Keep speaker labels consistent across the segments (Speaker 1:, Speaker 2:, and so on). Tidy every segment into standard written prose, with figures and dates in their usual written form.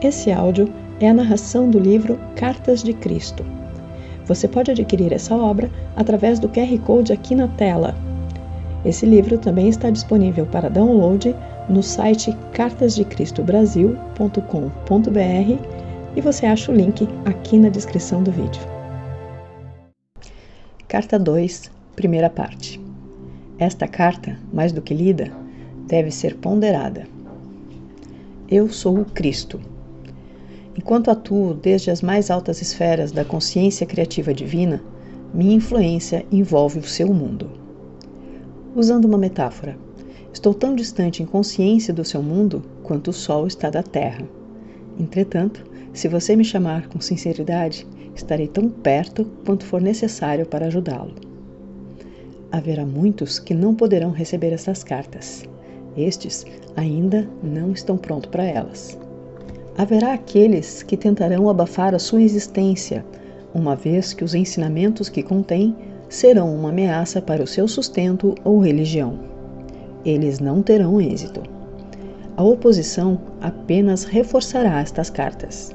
Speaker 1: Esse áudio é a narração do livro Cartas de Cristo. Você pode adquirir essa obra através do QR Code aqui na tela. Esse livro também está disponível para download no site cartasdecristobrasil.com.br e você acha o link aqui na descrição do vídeo. Carta 2, primeira parte. Esta carta, mais do que lida, deve ser ponderada. Eu sou o Cristo. Enquanto atuo desde as mais altas esferas da consciência criativa divina, minha influência envolve o seu mundo. Usando uma metáfora, estou tão distante em consciência do seu mundo quanto o Sol está da Terra. Entretanto, se você me chamar com sinceridade, estarei tão perto quanto for necessário para ajudá-lo. Haverá muitos que não poderão receber essas cartas. Estes ainda não estão prontos para elas. Haverá aqueles que tentarão abafar a sua existência, uma vez que os ensinamentos que contém serão uma ameaça para o seu sustento ou religião. Eles não terão êxito. A oposição apenas reforçará estas cartas.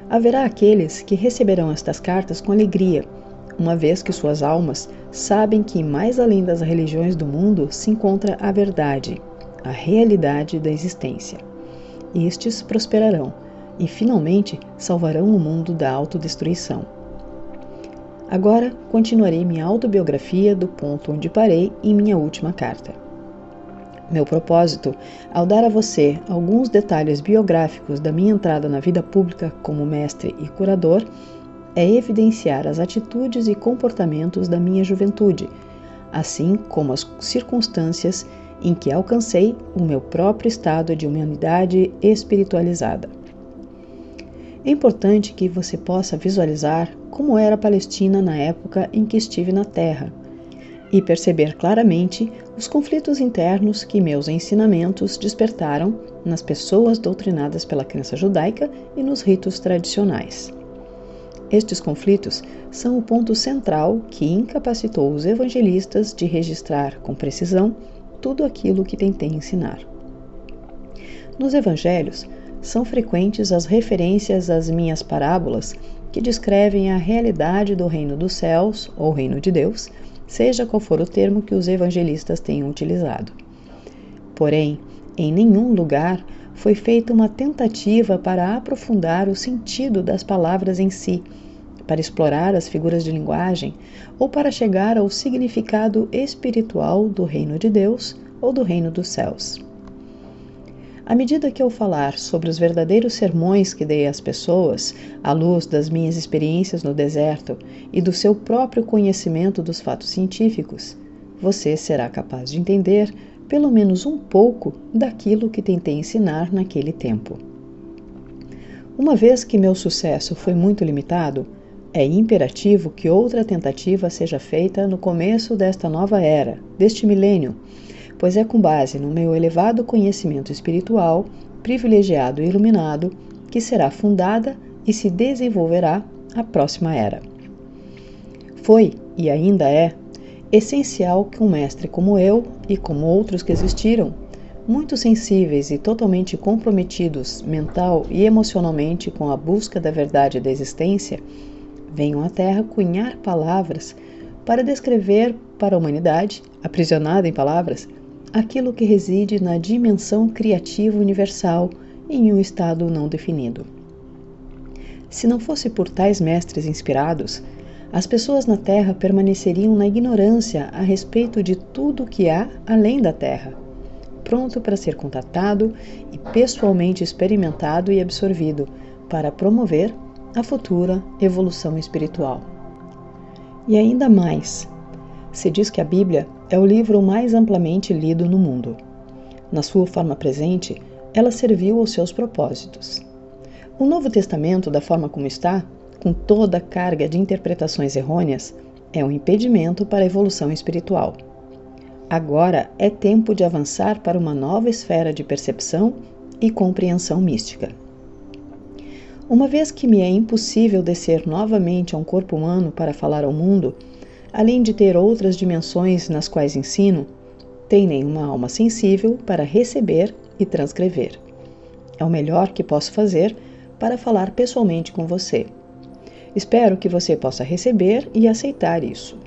Speaker 1: Haverá aqueles que receberão estas cartas com alegria, uma vez que suas almas sabem que mais além das religiões do mundo se encontra a verdade, a realidade da existência. Estes prosperarão e, finalmente, salvarão o mundo da autodestruição. Agora, continuarei minha autobiografia do ponto onde parei em minha última carta. Meu propósito, ao dar a você alguns detalhes biográficos da minha entrada na vida pública como mestre e curador, é evidenciar as atitudes e comportamentos da minha juventude, assim como as circunstâncias em que alcancei o meu próprio estado de humanidade espiritualizada. É importante que você possa visualizar como era a Palestina na época em que estive na Terra e perceber claramente os conflitos internos que meus ensinamentos despertaram nas pessoas doutrinadas pela crença judaica e nos ritos tradicionais. Estes conflitos são o ponto central que incapacitou os evangelistas de registrar com precisão tudo aquilo que tentei ensinar. Nos evangelhos, são frequentes as referências às minhas parábolas que descrevem a realidade do reino dos céus ou reino de Deus, seja qual for o termo que os evangelistas tenham utilizado. Porém, em nenhum lugar foi feita uma tentativa para aprofundar o sentido das palavras em si, para explorar as figuras de linguagem ou para chegar ao significado espiritual do reino de Deus ou do reino dos céus. À medida que eu falar sobre os verdadeiros sermões que dei às pessoas, à luz das minhas experiências no deserto e do seu próprio conhecimento dos fatos científicos, você será capaz de entender pelo menos um pouco daquilo que tentei ensinar naquele tempo. Uma vez que meu sucesso foi muito limitado, é imperativo que outra tentativa seja feita no começo desta nova era, deste milênio, pois é com base no meu elevado conhecimento espiritual, privilegiado e iluminado, que será fundada e se desenvolverá a próxima era. Foi, e ainda é, essencial que um mestre como eu e como outros que existiram, muito sensíveis e totalmente comprometidos mental e emocionalmente com a busca da verdade da existência, venham à Terra cunhar palavras para descrever para a humanidade, aprisionada em palavras, aquilo que reside na dimensão criativa universal em um estado não definido. Se não fosse por tais mestres inspirados, as pessoas na Terra permaneceriam na ignorância a respeito de tudo o que há além da Terra, pronto para ser contatado e pessoalmente experimentado e absorvido para promover a futura evolução espiritual. E ainda mais, se diz que a Bíblia é o livro mais amplamente lido no mundo. Na sua forma presente, ela serviu aos seus propósitos. O Novo Testamento, da forma como está, com toda a carga de interpretações errôneas, é um impedimento para a evolução espiritual. Agora é tempo de avançar para uma nova esfera de percepção e compreensão mística. Uma vez que me é impossível descer novamente a um corpo humano para falar ao mundo, além de ter outras dimensões nas quais ensino, tem nenhuma alma sensível para receber e transcrever. É o melhor que posso fazer para falar pessoalmente com você. Espero que você possa receber e aceitar isso.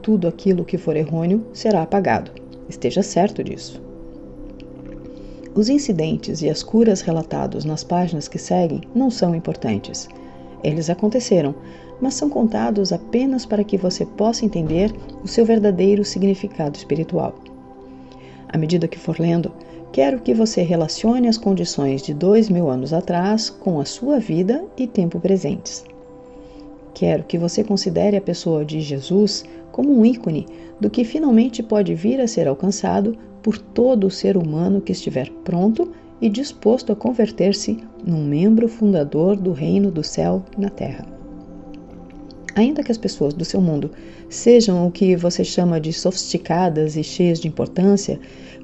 Speaker 1: Tudo aquilo que for errôneo será apagado. Esteja certo disso. Os incidentes e as curas relatados nas páginas que seguem não são importantes. Eles aconteceram, mas são contados apenas para que você possa entender o seu verdadeiro significado espiritual. À medida que for lendo, quero que você relacione as condições de 2000 anos atrás com a sua vida e tempo presentes. Quero que você considere a pessoa de Jesus como um ícone do que finalmente pode vir a ser alcançado por todo o ser humano que estiver pronto e disposto a converter-se num membro fundador do reino do céu na terra. Ainda que as pessoas do seu mundo sejam o que você chama de sofisticadas e cheias de importância,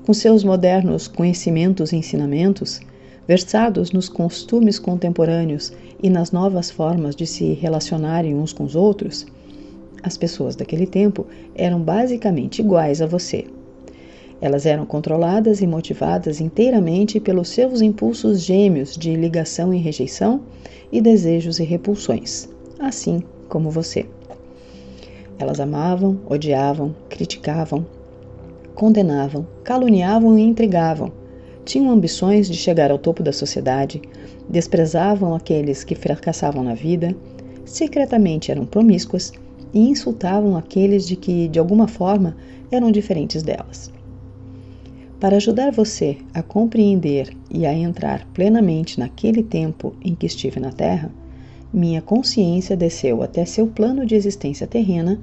Speaker 1: com seus modernos conhecimentos e ensinamentos, versados nos costumes contemporâneos e nas novas formas de se relacionarem uns com os outros, as pessoas daquele tempo eram basicamente iguais a você. Elas eram controladas e motivadas inteiramente pelos seus impulsos gêmeos de ligação e rejeição e desejos e repulsões, assim como você. Elas amavam, odiavam, criticavam, condenavam, caluniavam e intrigavam. Tinham ambições de chegar ao topo da sociedade, desprezavam aqueles que fracassavam na vida, secretamente eram promíscuas e insultavam aqueles de que, de alguma forma, eram diferentes delas. Para ajudar você a compreender e a entrar plenamente naquele tempo em que estive na Terra, minha consciência desceu até seu plano de existência terrena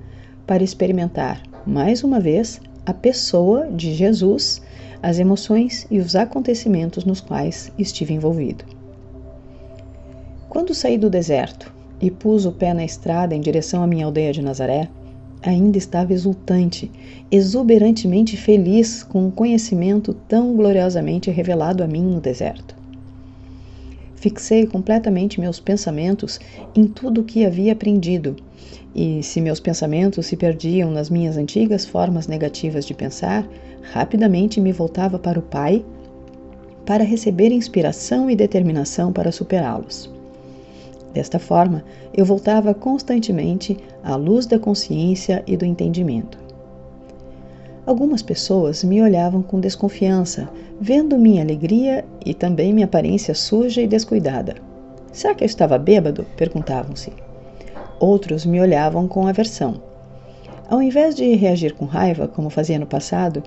Speaker 1: para experimentar, mais uma vez, a pessoa de Jesus, as emoções e os acontecimentos nos quais estive envolvido. Quando saí do deserto e pus o pé na estrada em direção à minha aldeia de Nazaré, ainda estava exultante, exuberantemente feliz com o conhecimento tão gloriosamente revelado a mim no deserto. Fixei completamente meus pensamentos em tudo o que havia aprendido, e se meus pensamentos se perdiam nas minhas antigas formas negativas de pensar, rapidamente me voltava para o Pai para receber inspiração e determinação para superá-los. Desta forma, eu voltava constantemente à luz da consciência e do entendimento. Algumas pessoas me olhavam com desconfiança, vendo minha alegria e também minha aparência suja e descuidada. Será que eu estava bêbado? Perguntavam-se. Outros me olhavam com aversão. Ao invés de reagir com raiva, como fazia no passado,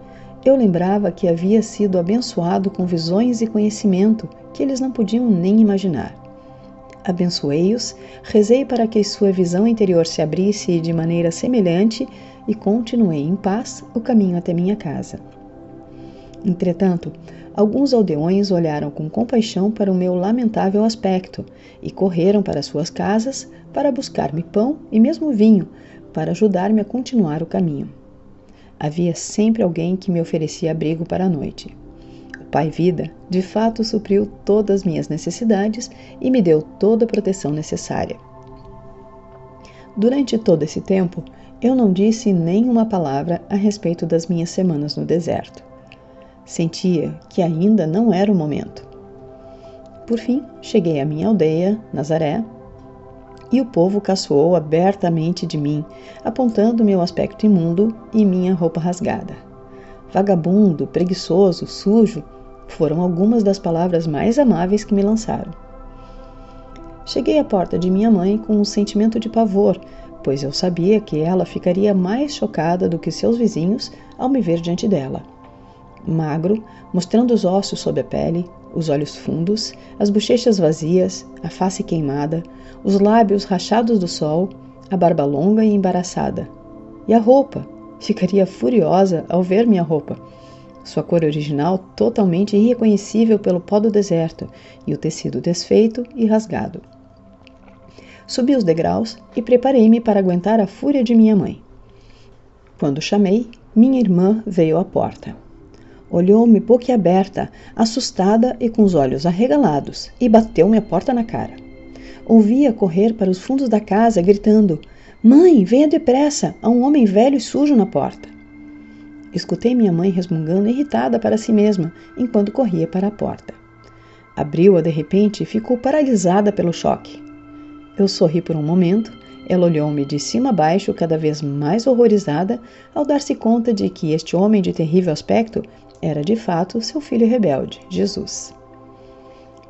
Speaker 1: eu lembrava que havia sido abençoado com visões e conhecimento que eles não podiam nem imaginar. Abençoei-os, rezei para que sua visão interior se abrisse de maneira semelhante e continuei em paz o caminho até minha casa. Entretanto, alguns aldeões olharam com compaixão para o meu lamentável aspecto e correram para suas casas para buscar-me pão e mesmo vinho, para ajudar-me a continuar o caminho. Havia sempre alguém que me oferecia abrigo para a noite. O Pai Vida, de fato, supriu todas as minhas necessidades e me deu toda a proteção necessária. Durante todo esse tempo, eu não disse nem uma palavra a respeito das minhas semanas no deserto. Sentia que ainda não era o momento. Por fim, cheguei à minha aldeia, Nazaré, e o povo caçoou abertamente de mim, apontando meu aspecto imundo e minha roupa rasgada. Vagabundo, preguiçoso, sujo, foram algumas das palavras mais amáveis que me lançaram. Cheguei à porta de minha mãe com um sentimento de pavor, pois eu sabia que ela ficaria mais chocada do que seus vizinhos ao me ver diante dela. Magro, mostrando os ossos sob a pele, os olhos fundos, as bochechas vazias, a face queimada, os lábios rachados do sol, a barba longa e embaraçada. E a roupa? Ficaria furiosa ao ver minha roupa. Sua cor original totalmente irreconhecível pelo pó do deserto e o tecido desfeito e rasgado. Subi os degraus e preparei-me para aguentar a fúria de minha mãe. Quando chamei, minha irmã veio à porta. Olhou-me boquiaberta, assustada e com os olhos arregalados, e bateu-me a porta na cara. Ouvi-a correr para os fundos da casa, gritando: "Mãe, venha depressa! Há um homem velho e sujo na porta!" Escutei minha mãe resmungando irritada para si mesma, enquanto corria para a porta. Abriu-a de repente e ficou paralisada pelo choque. Eu sorri por um momento. Ela olhou-me de cima a baixo, cada vez mais horrorizada, ao dar-se conta de que este homem de terrível aspecto era de fato seu filho rebelde, Jesus.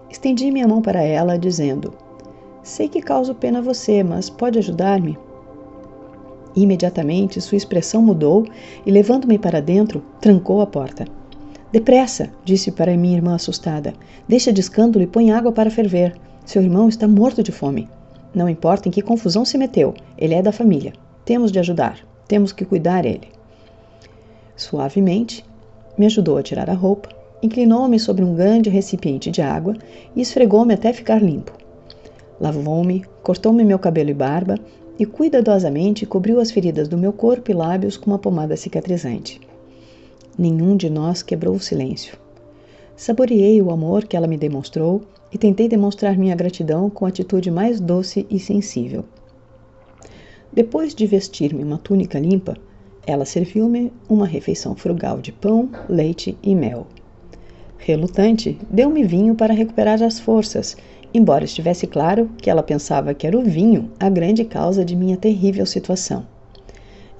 Speaker 1: Estendi minha mão para ela, dizendo: sei que causo pena a você, mas pode ajudar-me? Imediatamente sua expressão mudou e, levando-me para dentro, trancou a porta. Depressa, disse para minha irmã assustada. Deixa de escândalo e põe água para ferver. Seu irmão está morto de fome. Não importa em que confusão se meteu, ele é da família. Temos de ajudar, temos que cuidar ele. Suavemente, me ajudou a tirar a roupa, inclinou-me sobre um grande recipiente de água e esfregou-me até ficar limpo. Lavou-me, cortou-me meu cabelo e barba e cuidadosamente cobriu as feridas do meu corpo e lábios com uma pomada cicatrizante. Nenhum de nós quebrou o silêncio. Saboreei o amor que ela me demonstrou e tentei demonstrar minha gratidão com a atitude mais doce e sensível. Depois de vestir-me uma túnica limpa, ela serviu-me uma refeição frugal de pão, leite e mel. Relutante, deu-me vinho para recuperar as forças, embora estivesse claro que ela pensava que era o vinho a grande causa de minha terrível situação.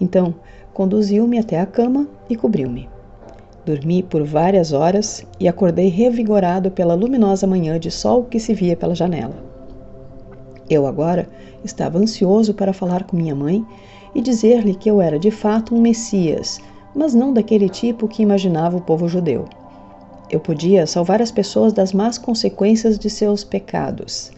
Speaker 1: Então, conduziu-me até a cama e cobriu-me. Dormi por várias horas e acordei revigorado pela luminosa manhã de sol que se via pela janela. Eu agora estava ansioso para falar com minha mãe e dizer-lhe que eu era de fato um Messias, mas não daquele tipo que imaginava o povo judeu. Eu podia salvar as pessoas das más consequências de seus pecados.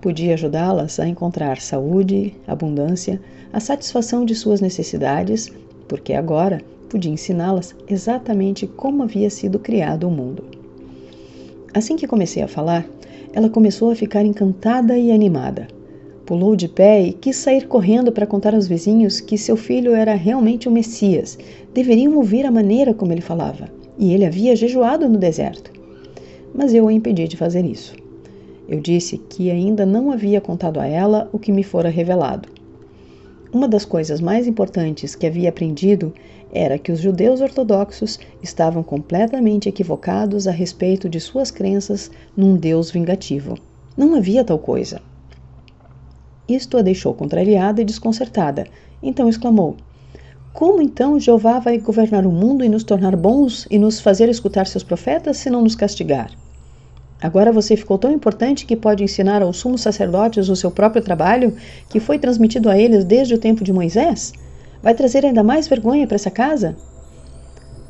Speaker 1: Podia ajudá-las a encontrar saúde, abundância, a satisfação de suas necessidades, porque agora podia ensiná-las exatamente como havia sido criado o mundo. Assim que comecei a falar, ela começou a ficar encantada e animada. Pulou de pé e quis sair correndo para contar aos vizinhos que seu filho era realmente o Messias. Deveriam ouvir a maneira como ele falava, e ele havia jejuado no deserto. Mas eu a impedi de fazer isso. Eu disse que ainda não havia contado a ela o que me fora revelado. Uma das coisas mais importantes que havia aprendido era que os judeus ortodoxos estavam completamente equivocados a respeito de suas crenças num Deus vingativo. Não havia tal coisa. Isto a deixou contrariada e desconcertada. Então exclamou: como então Jeová vai governar o mundo e nos tornar bons e nos fazer escutar seus profetas se não nos castigar? Agora você ficou tão importante que pode ensinar aos sumos sacerdotes o seu próprio trabalho, que foi transmitido a eles desde o tempo de Moisés? Vai trazer ainda mais vergonha para essa casa?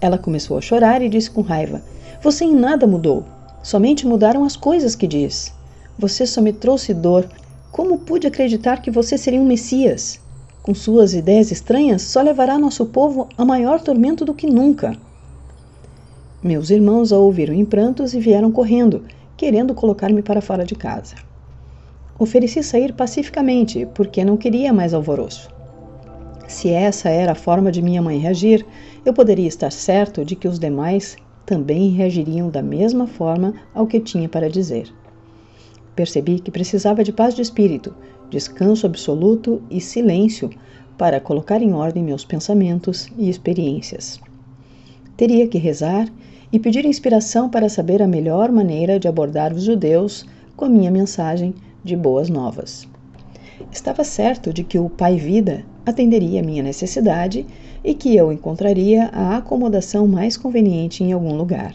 Speaker 1: Ela começou a chorar e disse com raiva: você em nada mudou. Somente mudaram as coisas que diz. Você só me trouxe dor. Como pude acreditar que você seria um Messias? Com suas ideias estranhas, só levará nosso povo a maior tormento do que nunca. Meus irmãos a ouviram em prantos e vieram correndo, querendo colocar-me para fora de casa. Ofereci sair pacificamente, porque não queria mais alvoroço. Se essa era a forma de minha mãe reagir, eu poderia estar certo de que os demais também reagiriam da mesma forma ao que tinha para dizer. Percebi que precisava de paz de espírito, descanso absoluto e silêncio para colocar em ordem meus pensamentos e experiências. Teria que rezar e pedir inspiração para saber a melhor maneira de abordar os judeus com a minha mensagem de boas novas. Estava certo de que o Pai Vida atenderia a minha necessidade e que eu encontraria a acomodação mais conveniente em algum lugar.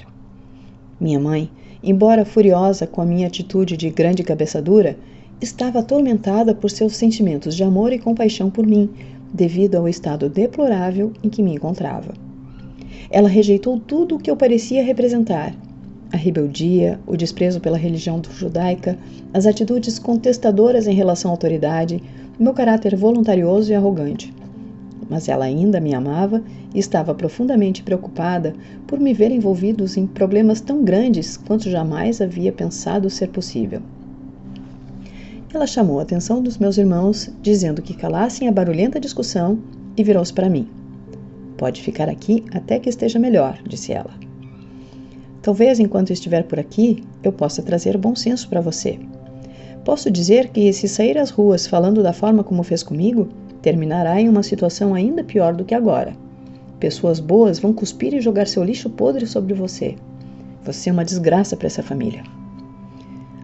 Speaker 1: Minha mãe, embora furiosa com a minha atitude de grande cabeçadura, estava atormentada por seus sentimentos de amor e compaixão por mim, devido ao estado deplorável em que me encontrava. Ela rejeitou tudo o que eu parecia representar: a rebeldia, o desprezo pela religião judaica, as atitudes contestadoras em relação à autoridade, o meu caráter voluntarioso e arrogante. Mas ela ainda me amava e estava profundamente preocupada por me ver envolvido em problemas tão grandes quanto jamais havia pensado ser possível. Ela chamou a atenção dos meus irmãos, dizendo que calassem a barulhenta discussão, e virou-se para mim. Pode ficar aqui até que esteja melhor, disse ela. Talvez enquanto estiver por aqui, eu possa trazer bom senso para você. Posso dizer que se sair às ruas falando da forma como fez comigo, terminará em uma situação ainda pior do que agora. Pessoas boas vão cuspir e jogar seu lixo podre sobre você. Você é uma desgraça para essa família.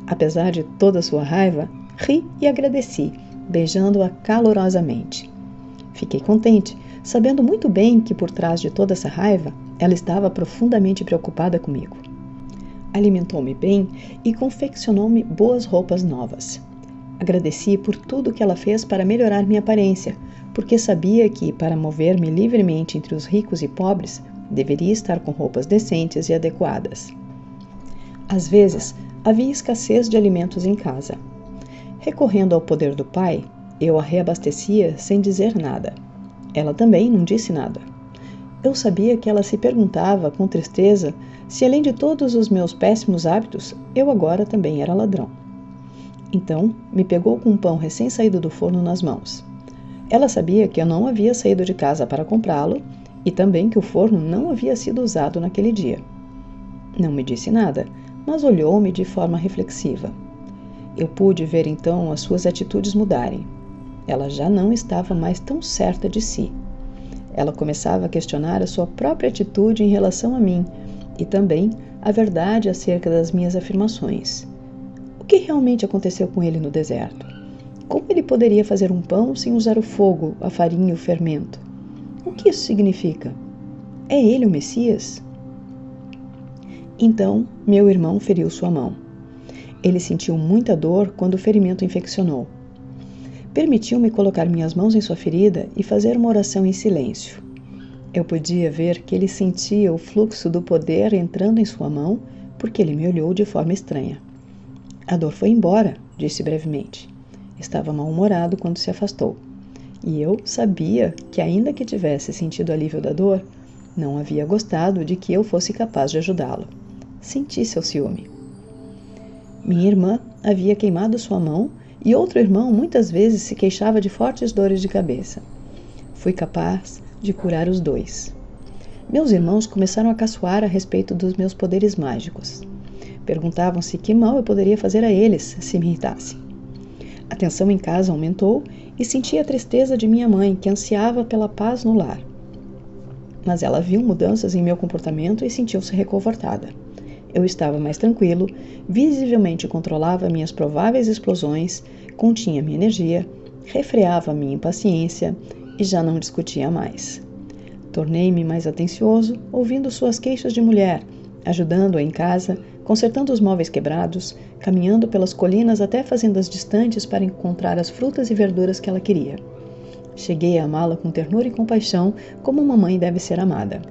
Speaker 1: Apesar de toda a sua raiva, ri e agradeci, beijando-a calorosamente. Fiquei contente, sabendo muito bem que por trás de toda essa raiva, ela estava profundamente preocupada comigo. Alimentou-me bem e confeccionou-me boas roupas novas. Agradeci por tudo que ela fez para melhorar minha aparência, porque sabia que, para mover-me livremente entre os ricos e pobres, deveria estar com roupas decentes e adequadas. Às vezes, havia escassez de alimentos em casa. Recorrendo ao poder do pai, eu a reabastecia sem dizer nada. Ela também não disse nada. Eu sabia que ela se perguntava, com tristeza, se além de todos os meus péssimos hábitos, eu agora também era ladrão. Então, me pegou com um pão recém-saído do forno nas mãos. Ela sabia que eu não havia saído de casa para comprá-lo e também que o forno não havia sido usado naquele dia. Não me disse nada, mas olhou-me de forma reflexiva. Eu pude ver então as suas atitudes mudarem. Ela já não estava mais tão certa de si. Ela começava a questionar a sua própria atitude em relação a mim e também a verdade acerca das minhas afirmações. O que realmente aconteceu com ele no deserto? Como ele poderia fazer um pão sem usar o fogo, a farinha e o fermento? O que isso significa? É ele o Messias? Então, meu irmão feriu sua mão. Ele sentiu muita dor quando o ferimento infeccionou. Permitiu-me colocar minhas mãos em sua ferida e fazer uma oração em silêncio. Eu podia ver que ele sentia o fluxo do poder entrando em sua mão, porque ele me olhou de forma estranha. A dor foi embora, disse brevemente. Estava mal-humorado quando se afastou. E eu sabia que, ainda que tivesse sentido alívio da dor, não havia gostado de que eu fosse capaz de ajudá-lo. Senti seu ciúme. Minha irmã havia queimado sua mão e outro irmão muitas vezes se queixava de fortes dores de cabeça. Fui capaz de curar os dois. Meus irmãos começaram a caçoar a respeito dos meus poderes mágicos. Perguntavam-se que mal eu poderia fazer a eles se me irritasse. A tensão em casa aumentou e senti a tristeza de minha mãe, que ansiava pela paz no lar. Mas ela viu mudanças em meu comportamento e sentiu-se reconfortada. Eu estava mais tranquilo, visivelmente controlava minhas prováveis explosões, continha minha energia, refreava minha impaciência e já não discutia mais. Tornei-me mais atencioso, ouvindo suas queixas de mulher, ajudando-a em casa, consertando os móveis quebrados, caminhando pelas colinas até fazendas distantes para encontrar as frutas e verduras que ela queria. Cheguei a amá-la com ternura e compaixão, como uma mãe deve ser amada.